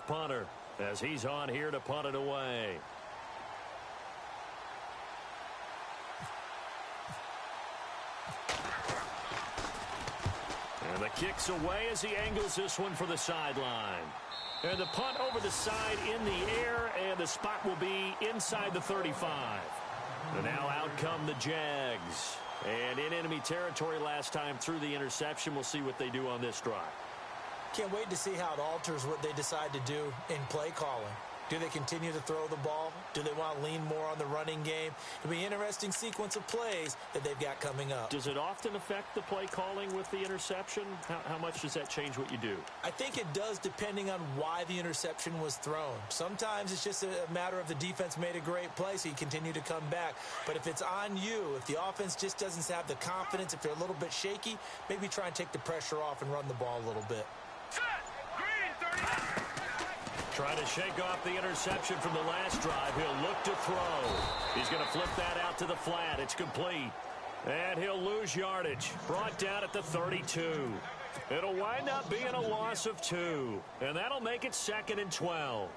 punter as he's on here to punt it away. And the kick's away as he angles this one for the sideline. And the punt over the side in the air, and the spot will be inside the 35. And now out come the Jags. And in enemy territory last time through the interception. We'll see what they do on this drive. Can't wait to see how it alters what they decide to do in play calling. Do they continue to throw the ball? Do they want to lean more on the running game? It'll be an interesting sequence of plays that they've got coming up. Does it often affect the play calling with the interception? How much does that change what you do? I think it does depending on why the interception was thrown. Sometimes it's just a matter of the defense made a great play, so you continue to come back. But if it's on you, if the offense just doesn't have the confidence, if they're a little bit shaky, maybe try and take the pressure off and run the ball a little bit. Trying to shake off the interception from the last drive. He'll look to throw. He's going to flip that out to the flat. It's complete. And he'll lose yardage. Brought down at the 32. It'll wind up being a loss of 2. And that'll make it 2nd and 12.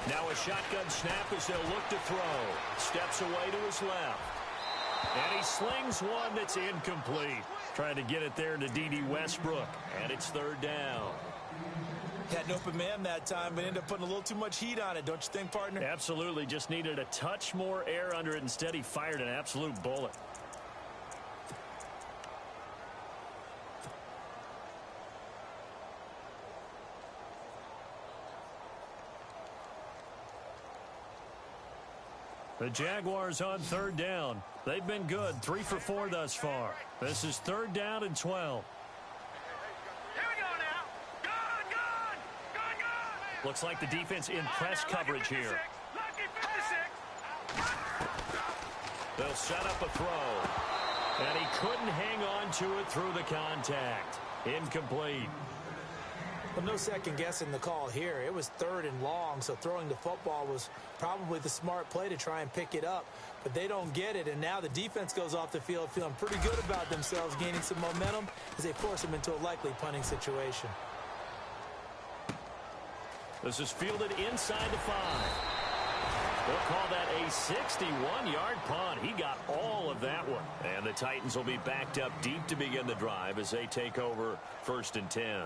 Now a shotgun snap as they'll look to throw. Steps away to his left. And he slings one that's incomplete. Trying to get it there to D.D. Westbrook. And it's 3rd down. Had an open man that time, but ended up putting a little too much heat on it, don't you think, partner? Absolutely. Just needed a touch more air under it. Instead, he fired an absolute bullet. The Jaguars on 3rd down. They've been good, 3 for 4 thus far. This is 3rd down and 12. Here we go now. Gun. Looks like the defense in press coverage here. Lucky 56. They'll set up a throw. And he couldn't hang on to it through the contact. Incomplete. Well, no second guessing the call here. It was 3rd and long, so throwing the football was probably the smart play to try and pick it up. But they don't get it, and now the defense goes off the field feeling pretty good about themselves, gaining some momentum as they force them into a likely punting situation. This is fielded inside the 5. They'll call that a 61-yard punt. He got all of that one. And the Titans will be backed up deep to begin the drive as they take over 1st and 10.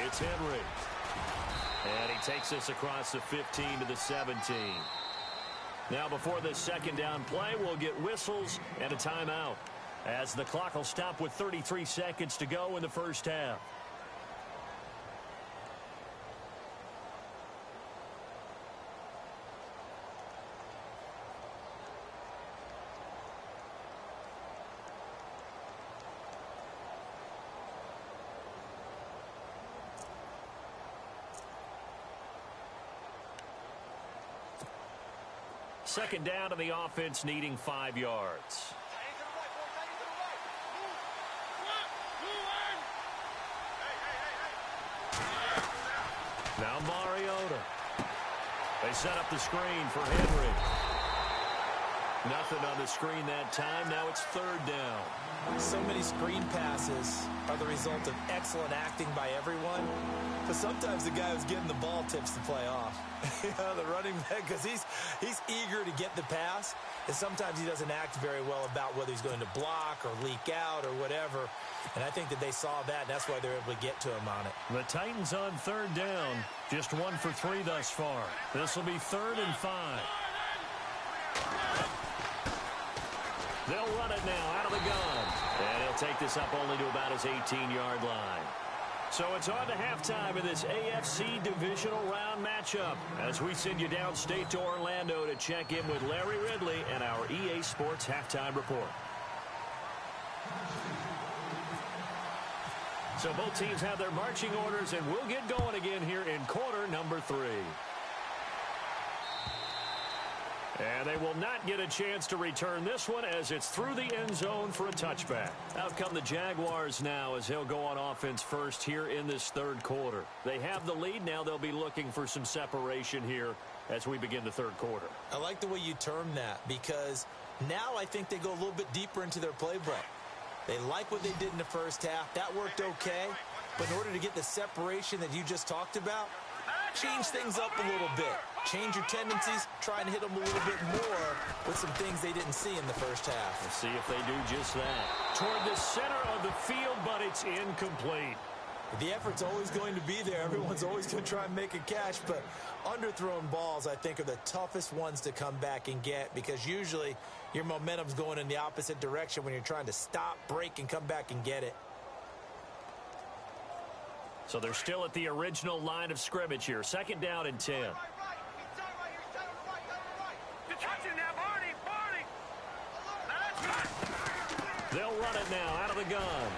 It's Henry. And he takes this across the 15 to the 17. Now before this 2nd down play, we'll get whistles and a timeout as the clock will stop with 33 seconds to go in the 1st half. Second down, and the offense needing 5 yards. Now Mariota. They set up the screen for Henry. Nothing on the screen that time. Now it's 3rd down. So many screen passes are the result of excellent acting by everyone. But sometimes the guy who's getting the ball tips the play off. The running back, because he's eager to get the pass, and sometimes he doesn't act very well about whether he's going to block or leak out or whatever. And I think that they saw that, and that's why they're able to get to him on it. The Titans on 3rd down, just 1 for 3 thus far. This will be 3rd and 5. They'll run it now out of the gun. And he'll take this up only to about his 18-yard line. So it's on to halftime in this AFC divisional round matchup as we send you downstate to Orlando to check in with Larry Ridley and our EA Sports halftime report. So both teams have their marching orders, and we'll get going again here in quarter number 3. And they will not get a chance to return this one as it's through the end zone for a touchback. Out come the Jaguars now as they'll go on offense first here in this third quarter. They have the lead. Now they'll be looking for some separation here as we begin the third quarter. I like the way you term that because now I think they go a little bit deeper into their playbook. They like what they did in the first half. That worked okay. But in order to get the separation that you just talked about, change things up a little bit. Change your tendencies. Try and hit them a little bit more with some things they didn't see in the first half. We'll see if they do just that. Toward the center of the field, but it's incomplete. The effort's always going to be there. Everyone's always going to try and make a catch, but underthrown balls, I think, are the toughest ones to come back and get because usually your momentum's going in the opposite direction when you're trying to stop, break, and come back and get it. So they're still at the original line of scrimmage here. 2nd down and 10. They'll run it now out of the gun.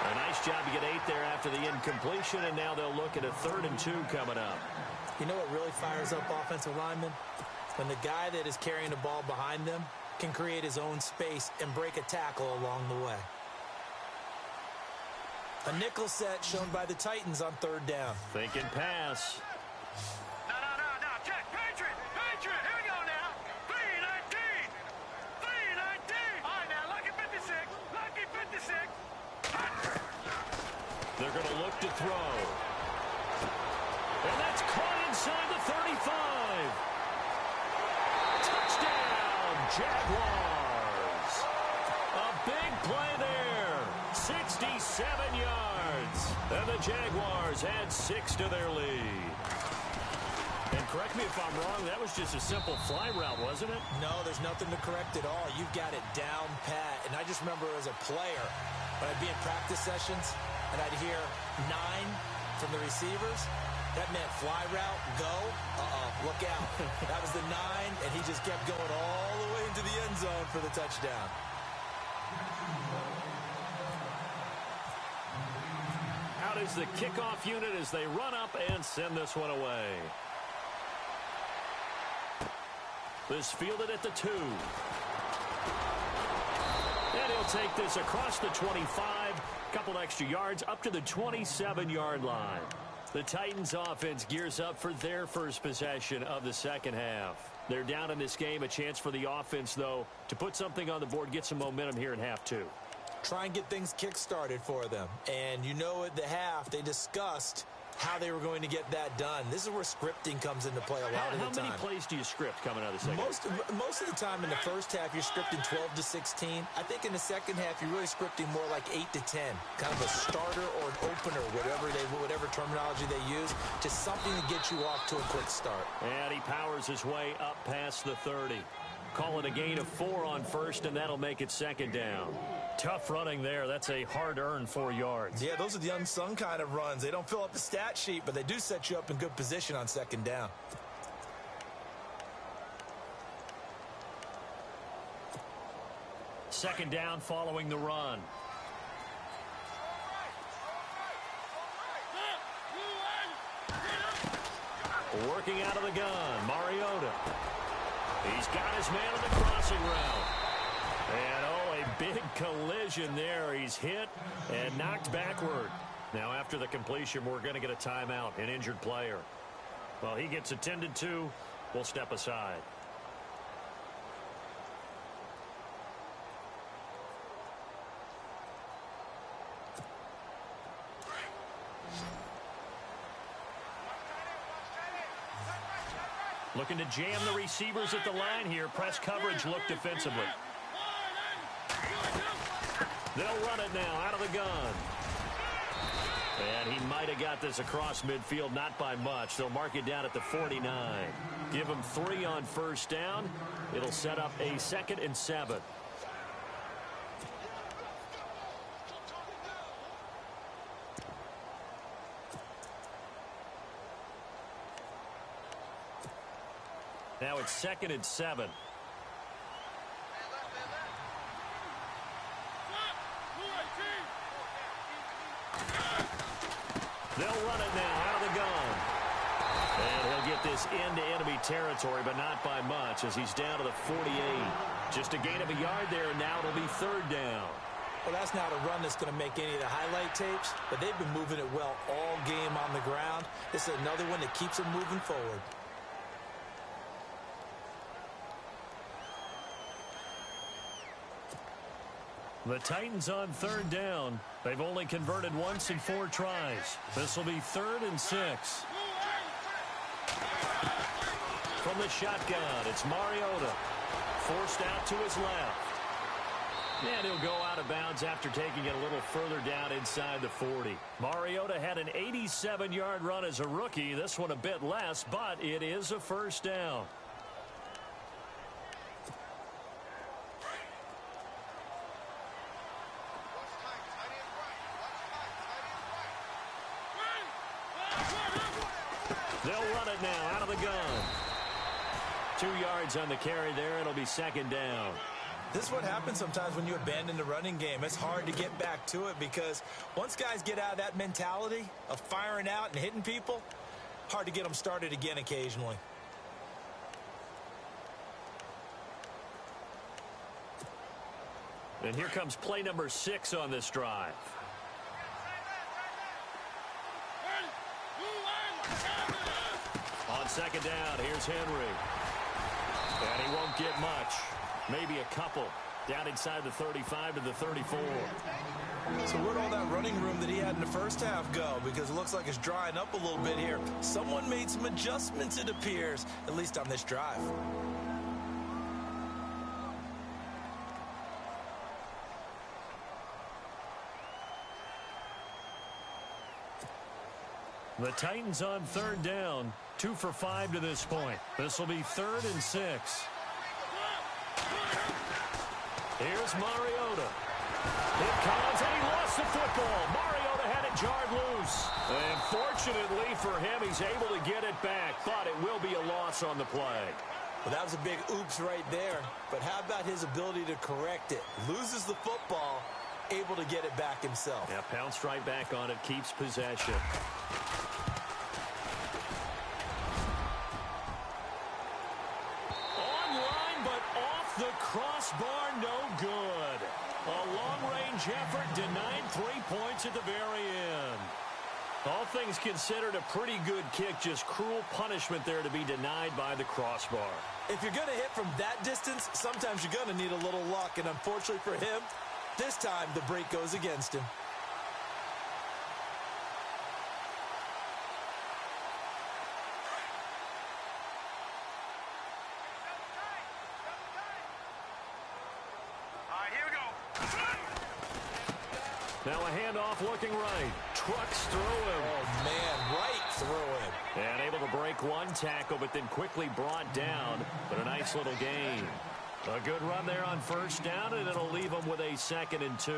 A nice job to get 8 there after the incompletion, and now they'll look at a 3rd and 2 coming up. You know what really fires up offensive linemen? When the guy that is carrying the ball behind them can create his own space and break a tackle along the way. A nickel set shown by the Titans on 3rd down. Thinking pass. No. Check. Patriot. Here we go now. 319. 319. All right, now, lucky 56. Lucky 56. They're going to look to throw. And that's caught inside the 35. Touchdown, Jaguars. A big play there. 67 yards. And the Jaguars add 6 to their lead. And correct me if I'm wrong, that was just a simple fly route, wasn't it? No, there's nothing to correct at all. You've got it down pat. And I just remember as a player, when I'd be in practice sessions and I'd hear 9 from the receivers, that meant fly route, go, look out. That was the 9, and he just kept going all the way into the end zone for the touchdown. Out is the kickoff unit as they run up and send this one away. This fielded at the 2. And he'll take this across the 25, couple extra yards up to the 27-yard line. The Titans offense gears up for their first possession of the second half. They're down in this game, a chance for the offense, though, to put something on the board, get some momentum here in half 2. Try and get things kick-started for them. And you know at the half, they discussed how they were going to get that done. This is where scripting comes into play a lot of the time. How many plays do you script coming out of the second half? Most of the time in the first half, you're scripting 12 to 16. I think in the second half, you're really scripting more like 8 to 10. Kind of a starter or an opener, whatever terminology they use, just something to get you off to a quick start. And he powers his way up past the 30. Call it a gain of 4 on first, and that'll make it 2nd down. Tough running there. That's a hard-earned 4 yards. Yeah, those are the unsung kind of runs. They don't fill up the stat sheet, but they do set you up in good position on 2nd down. Second down following the run. Working out of the gun, Mariota. He's got his man on the crossing route. And, a big collision there. He's hit and knocked backward. Now, after the completion, we're going to get a timeout, an injured player. Well, he gets attended to. We'll step aside. Looking to jam the receivers at the line here. Press coverage look defensively. They'll run it now out of the gun. And he might have got this across midfield, not by much. They'll mark it down at the 49. Give him 3 on first down. It'll set up a 2nd and 7. Now it's 2nd and 7. They'll run it now out of the gun. And he'll get this into enemy territory, but not by much as he's down to the 48. Just a gain of a yard there, and now it'll be 3rd down. Well, that's not a run that's going to make any of the highlight tapes, but they've been moving it well all game on the ground. This is another one that keeps them moving forward. The Titans on 3rd down. They've only converted once in 4 tries. This will be 3rd and 6. From the shotgun, it's Mariota. Forced out to his left. And he'll go out of bounds after taking it a little further down inside the 40. Mariota had an 87-yard run as a rookie. This one a bit less, but it is a 1st down. They'll run it now out of the gun. 2 yards on the carry there. It'll be 2nd down. This is what happens sometimes when you abandon the running game. It's hard to get back to it because once guys get out of that mentality of firing out and hitting people, hard to get them started again occasionally. And here comes play number 6 on this drive. On 2nd down, here's Henry. And he won't get much. Maybe a couple. Down inside the 35 to the 34. So where'd all that running room that he had in the first half go? Because it looks like it's drying up a little bit here. Someone made some adjustments, it appears, at least on this drive. The Titans on 3rd down. 2 for 5 to this point. This will be 3rd and 6. Here's Mariota. It comes, and he lost the football. Mariota had it jarred loose. And fortunately for him, he's able to get it back, but it will be a loss on the play. Well, that was a big oops right there. But how about his ability to correct it? Loses the football, able to get it back himself. Yeah, pounced right back on it, keeps possession. The crossbar, no good. A long-range effort denied 3 points at the very end. All things considered, a pretty good kick. Just cruel punishment there to be denied by the crossbar. If you're going to hit from that distance, sometimes you're going to need a little luck. And unfortunately for him, this time the break goes against him. Now a handoff looking right. Trucks through him. Oh, man, right through him. And able to break one tackle, but then quickly brought down. But a nice little gain. A good run there on 1st down, and it'll leave him with a 2nd and 2.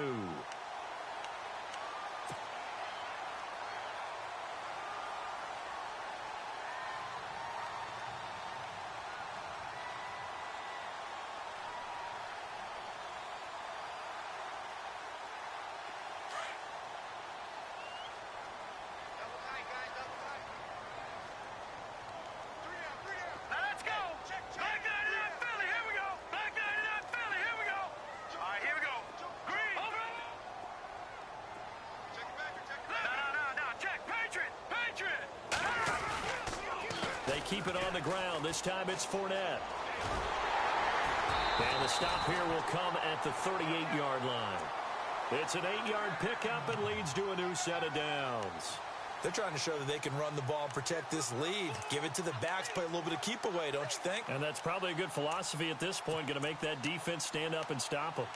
Keep it on the ground. This time it's Fournette. And the stop here will come at the 38-yard line. It's an 8-yard pickup and leads to a new set of downs. They're trying to show that they can run the ball and protect this lead. Give it to the backs, play a little bit of keep away, don't you think? And that's probably a good philosophy at this point. Going to make that defense stand up and stop them.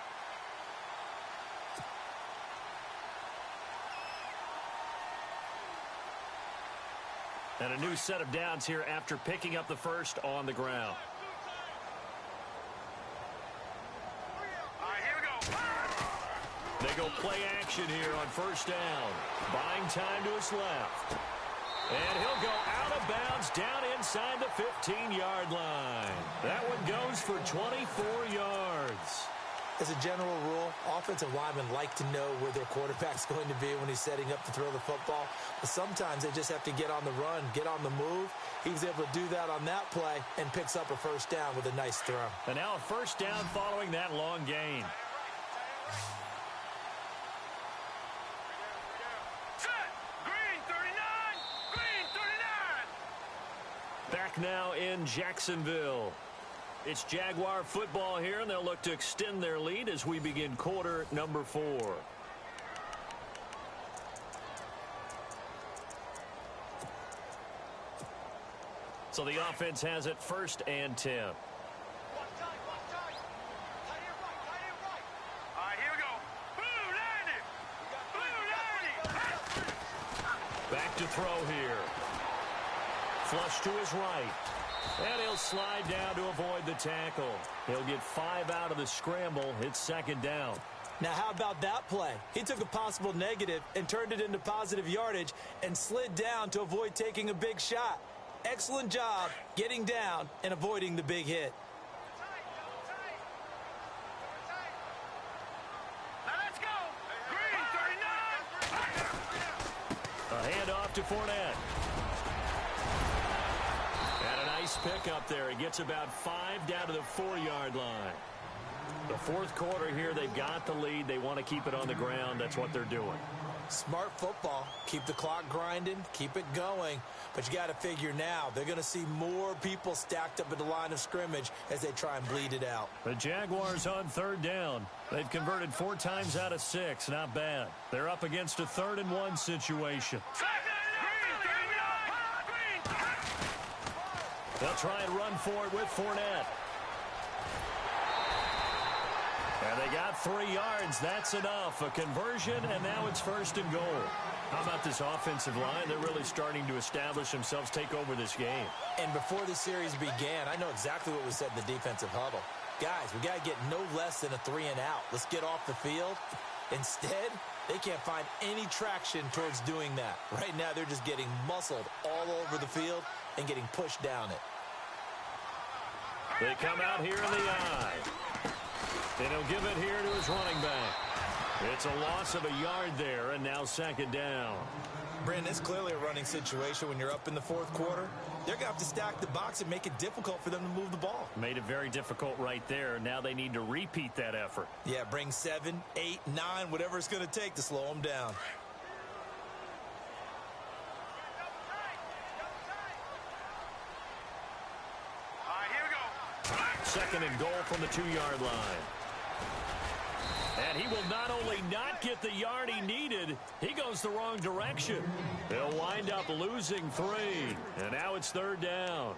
And a new set of downs here after picking up the first on the ground. All right, here we go. They go play action here on 1st down. Buying time to his left. And he'll go out of bounds down inside the 15-yard line. That one goes for 24 yards. As a general rule, offensive linemen like to know where their quarterback's going to be when he's setting up to throw the football. But sometimes they just have to get on the run, get on the move. He was able to do that on that play and picks up a first down with a nice throw. And now a first down following that long gain. Green 39! Green 39! Back now in Jacksonville. It's Jaguar football here, and they'll look to extend their lead as we begin quarter number 4. So the offense has it 1st and 10. All right, here we go. Blue 90! Blue 90! Back to throw here. Flush to his right. And he'll slide down to avoid the tackle. He'll get 5 out of the scramble. It's 2nd down. Now, how about that play? He took a possible negative and turned it into positive yardage and slid down to avoid taking a big shot. Excellent job getting down and avoiding the big hit. Now let's go. Green 39! A handoff to Fournette. And a nice pick up there. He gets about 5 down to the 4-yard line. The 4th quarter here, they've got the lead. They want to keep it on the ground. That's what they're doing. Smart football. Keep the clock grinding. Keep it going. But you got to figure now, they're going to see more people stacked up at the line of scrimmage as they try and bleed it out. The Jaguars on 3rd down. They've converted 4 times out of 6. Not bad. They're up against a 3rd and 1 situation. They'll try and run for it with Fournette. And they got 3 yards. That's enough. A conversion, and now it's 1st and goal. How about this offensive line? They're really starting to establish themselves, take over this game. And before the series began, I know exactly what was said in the defensive huddle. Guys, we got to get no less than a 3 and out. Let's get off the field. Instead, they can't find any traction towards doing that. Right now, they're just getting muscled all over the field and getting pushed down it. They come out here in the eye. And he'll give it here to his running back. It's a loss of a yard there, and now 2nd down. Brandon, it's clearly a running situation when you're up in the 4th quarter. They're going to have to stack the box and make it difficult for them to move the ball. Made it very difficult right there. Now they need to repeat that effort. Yeah, bring 7, 8, 9, whatever it's going to take to slow them down. All right, here we go. 2nd and goal from the 2-yard line. And he will not only not get the yard he needed, he goes the wrong direction. They'll wind up losing 3. And now it's 3rd down.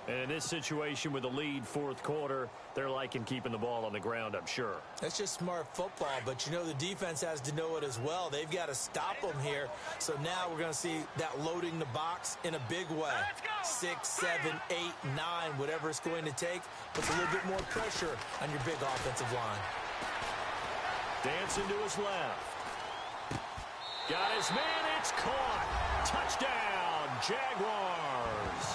And in this situation with the lead 4th quarter, they're liking keeping the ball on the ground, I'm sure. That's just smart football, but you know the defense has to know it as well. They've got to stop them here. So now we're going to see that loading the box in a big way. 6, 7, 8, 9, whatever it's going to take, puts a little bit more pressure on your big offensive line. Dancing to his left. Got his man, it's caught. Touchdown, Jaguars.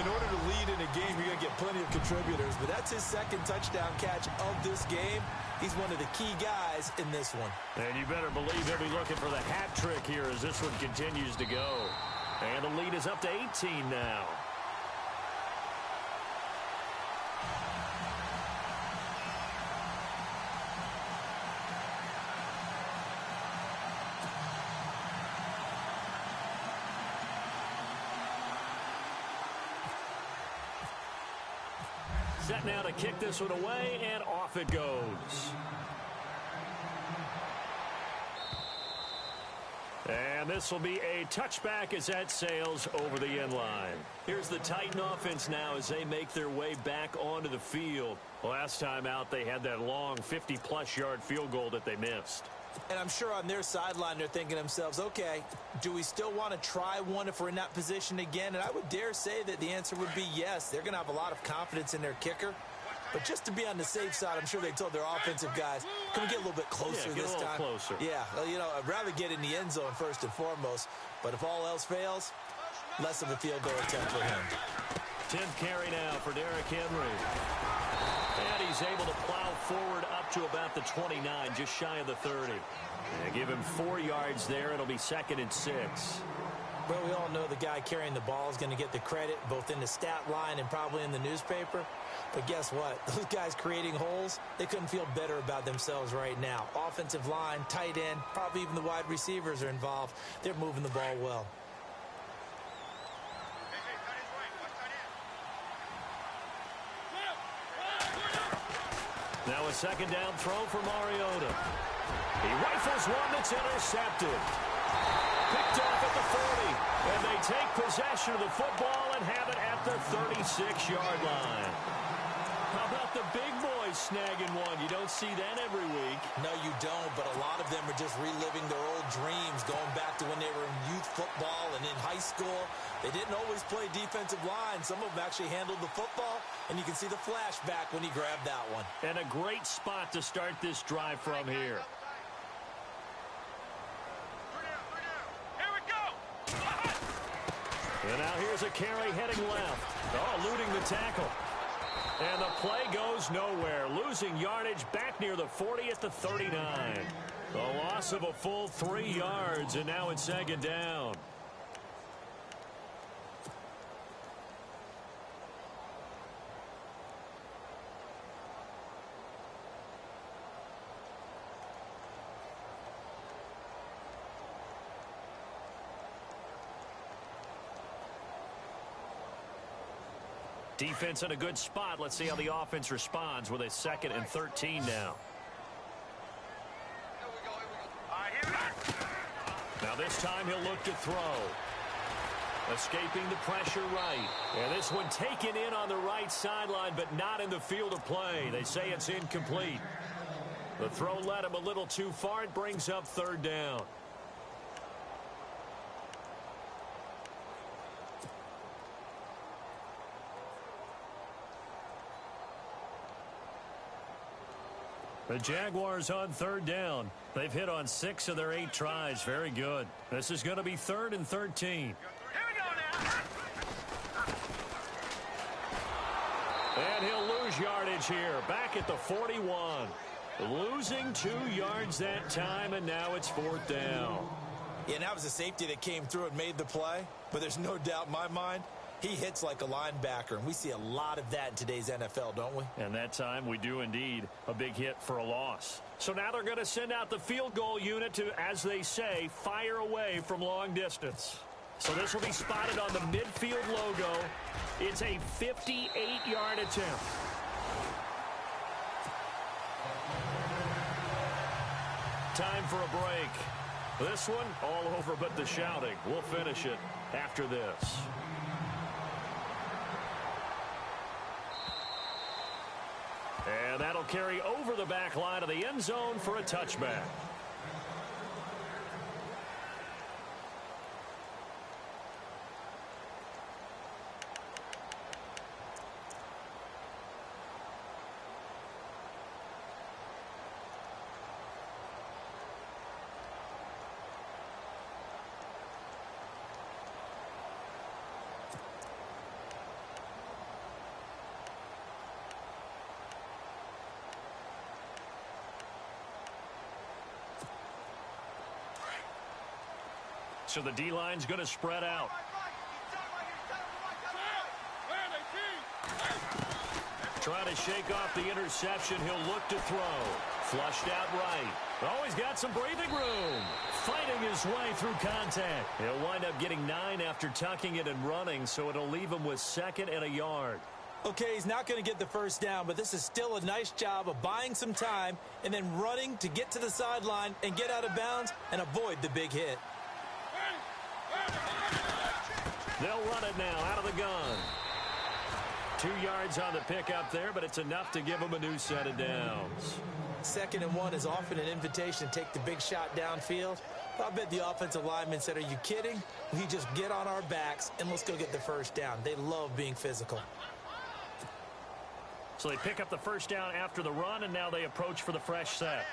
In order to lead in a game, you're going to get plenty of contributors, but that's his 2nd touchdown catch of this game. He's one of the key guys in this one. And you better believe he'll be looking for the hat trick here as this one continues to go. And the lead is up to 18 now. Set now to kick this one away, and off it goes. And this will be a touchback as that sails over the end line. Here's the Titan offense now as they make their way back onto the field. Last time out, they had that long 50-plus yard field goal that they missed. And I'm sure on their sideline they're thinking to themselves, okay, do we still want to try one if we're in that position again? And I would dare say that the answer would be yes. They're going to have a lot of confidence in their kicker. But just to be on the safe side, I'm sure they told their offensive guys, can we get a little bit closer this time? Closer. Yeah, well, you know, I'd rather get in the end zone first and foremost. But if all else fails, less of a field goal attempt for him. 10th carry now for Derrick Henry. And he's able to plow forward up to about the 29, just shy of the 30. And give him 4 yards there. It'll be 2nd and 6. Well, we all know the guy carrying the ball is going to get the credit, both in the stat line and probably in the newspaper. But guess what? Those guys creating holes, they couldn't feel better about themselves right now. Offensive line, tight end, probably even the wide receivers are involved. They're moving the ball well. Now a 2nd down throw for Mariota. He rifles one that's intercepted. Picked off at the 40. And they take possession of the football and have it at the 36-yard line. How about the big boys snagging one? You don't see that every week. No, you don't, but a lot of them are just reliving their old dreams, going back to when they were in youth football and in high school. They didn't always play defensive line. Some of them actually handled the football, and you can see the flashback when he grabbed that one. And a great spot to start this drive from here. Here we go. And now here's a carry heading left. Oh, eluding the tackle. And the play goes nowhere. Losing yardage back near the 40 at the 39. A loss of a full 3 yards, and now it's 2nd down. Defense in a good spot. Let's see how the offense responds with a 2nd and 13 now. Now this time he'll look to throw. Escaping the pressure right. And this one taken in on the right sideline, but not in the field of play. They say it's incomplete. The throw led him a little too far. It brings up 3rd down. The Jaguars on 3rd down. They've hit on 6 of their 8 tries. Very good. This is going to be 3rd and 13. Here we go now. And he'll lose yardage here. Back at the 41. Losing 2 yards that time, and now it's 4th down. Yeah, and that was a safety that came through and made the play. But there's no doubt in my mind, he hits like a linebacker, and we see a lot of that in today's NFL, don't we? And that time we do indeed. A big hit for a loss. So now they're going to send out the field goal unit to, as they say, fire away from long distance. So this will be spotted on the midfield logo. It's a 58-yard attempt. Time for a break. This one all over but the shouting. We'll finish it after this. And that'll carry over the back line of the end zone for a touchback. So the D-line's going to spread out. Trying to shake off the interception. He'll look to throw. Flushed out right. Oh, he's got some breathing room. Fighting his way through contact. He'll wind up getting 9 after tucking it and running, so it'll leave him with 2nd and a yard. Okay, he's not going to get the first down, but this is still a nice job of buying some time and then running to get to the sideline and get out of bounds and avoid the big hit. They'll run it now out of the gun. 2 yards on the pickup there, but it's enough to give them a new set of downs. 2nd and 1 is often an invitation to take the big shot downfield. I bet the offensive lineman said, are you kidding? We just get on our backs and let's go get the first down. They love being physical. So they pick up the first down after the run, and now they approach for the fresh set.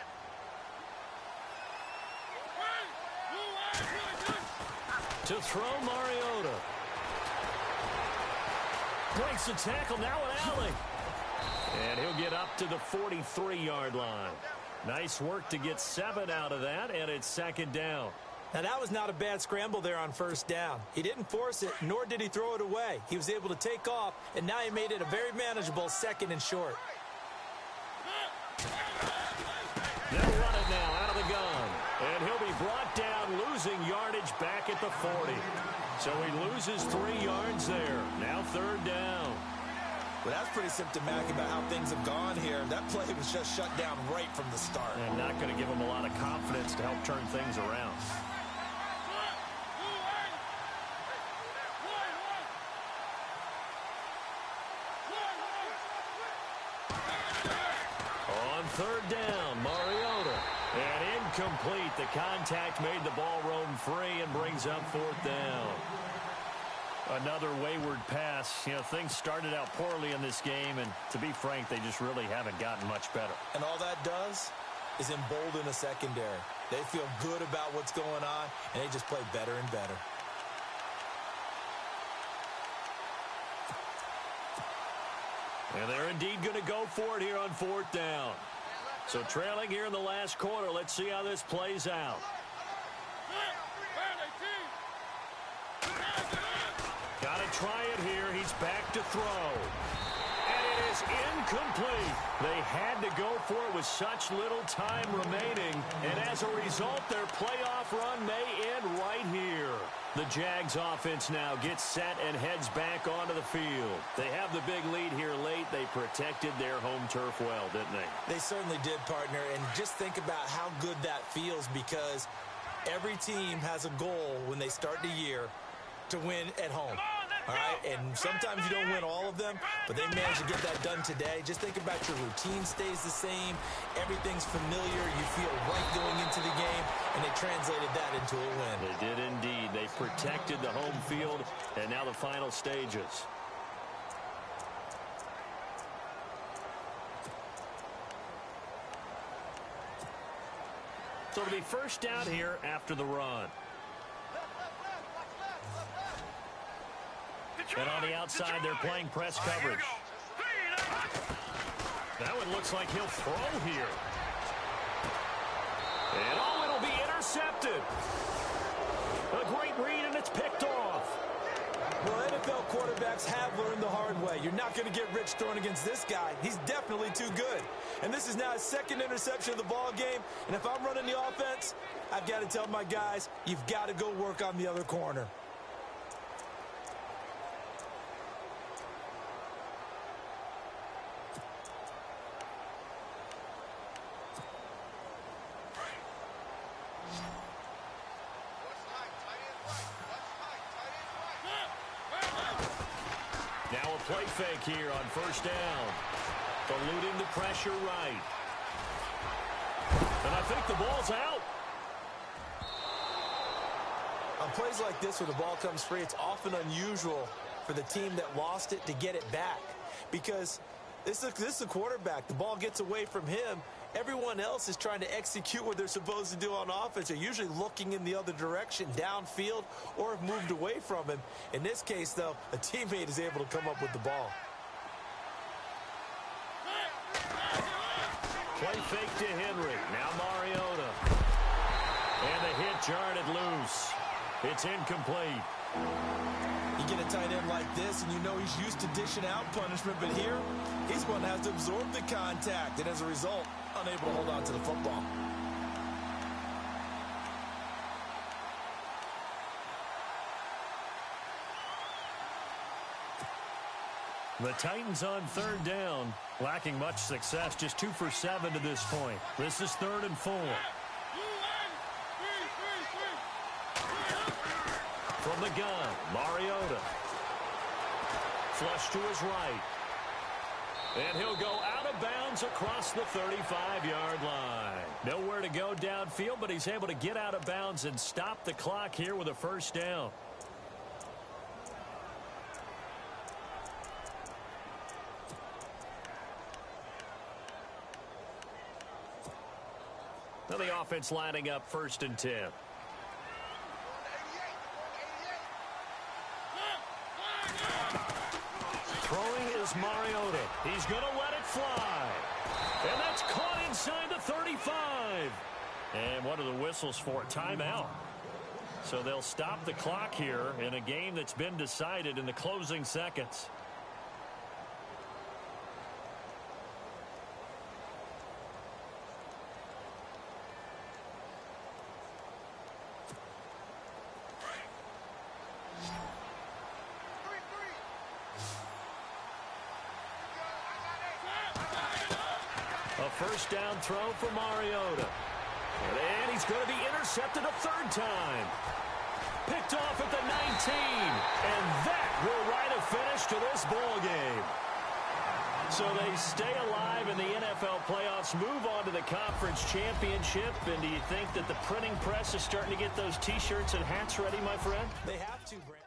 To throw, Mariota. Breaks the tackle, now an alley. And he'll get up to the 43-yard line. Nice work to get 7 out of that, and it's second down. Now, that was not a bad scramble there on first down. He didn't force it, nor did he throw it away. He was able to take off, and now he made it a very manageable second and short. They'll run it now out of the gun. And he'll be brought down, losing yardage back at the 40. So he loses 3 yards there. Now third down. Well, that's pretty symptomatic about how things have gone here. That play was just shut down right from the start. And not going to give him a lot of confidence to help turn things around. On third down, Mariota. And incomplete. The contact made the ball roam free and brings up fourth down. Another wayward pass. You know, things started out poorly in this game, and to be frank, they just really haven't gotten much better. And all that does is embolden a secondary. They feel good about what's going on, and they just play better and better. And they're indeed going to go for it here on fourth down. So trailing here in the last quarter. Let's see how this plays out. Got to try it here. He's back to throw. And it is incomplete. They had to go for it with such little time remaining. And as a result, their playoff run may end right here. The Jags offense now gets set and heads back onto the field. They have the big lead here late. They protected their home turf well, didn't they? They certainly did, partner. And just think about how good that feels, because every team has a goal when they start the year to win at home. All right, and sometimes you don't win all of them, but they managed to get that done today. Just think about your routine stays the same. Everything's familiar. You feel right going into the game, and they translated that into a win. They did indeed. They protected the home field, and now the final stages. So it'll be first down here after the run. And on the outside, they're playing press coverage. That one looks like he'll throw here. And oh, it'll be intercepted. A great read, and it's picked off. Well, NFL quarterbacks have learned the hard way. You're not going to get rich throwing against this guy. He's definitely too good. And this is now his second interception of the ball game. And if I'm running the offense, I've got to tell my guys, you've got to go work on the other corner. Now a play fake here on first down. Eluding the pressure right. And I think the ball's out. On plays like this where the ball comes free, it's often unusual for the team that lost it to get it back. Because this is a quarterback. The ball gets away from him. Everyone else is trying to execute what they're supposed to do on offense. They're usually looking in the other direction, downfield, or have moved away from him. In this case, though, a teammate is able to come up with the ball. Play fake to Henry. Now Mariota. And the hit jarred it loose. It's incomplete. You get a tight end like this, and you know he's used to dishing out punishment, but here, he's one that has to absorb the contact, and as a result, unable to hold on to the football. The Titans on third down, lacking much success, just 2 for 7 to this point. This is 3rd and 4. From the gun, Mariota. Flush to his right. And he'll go out of bounds across the 35-yard line. Nowhere to go downfield, but he's able to get out of bounds and stop the clock here with a first down. Now the offense lining up 1st and 10. Throwing is Mariota. He's going to let it fly. And that's caught inside the 35. And what are the whistles for? Timeout. So they'll stop the clock here in a game that's been decided in the closing seconds. A first down throw for Mariota. And he's going to be intercepted a 3rd time. Picked off at the 19. And that will write a finish to this ball game. So they stay alive in the NFL playoffs, move on to the conference championship. And do you think that the printing press is starting to get those T-shirts and hats ready, my friend? They have to, Brandon.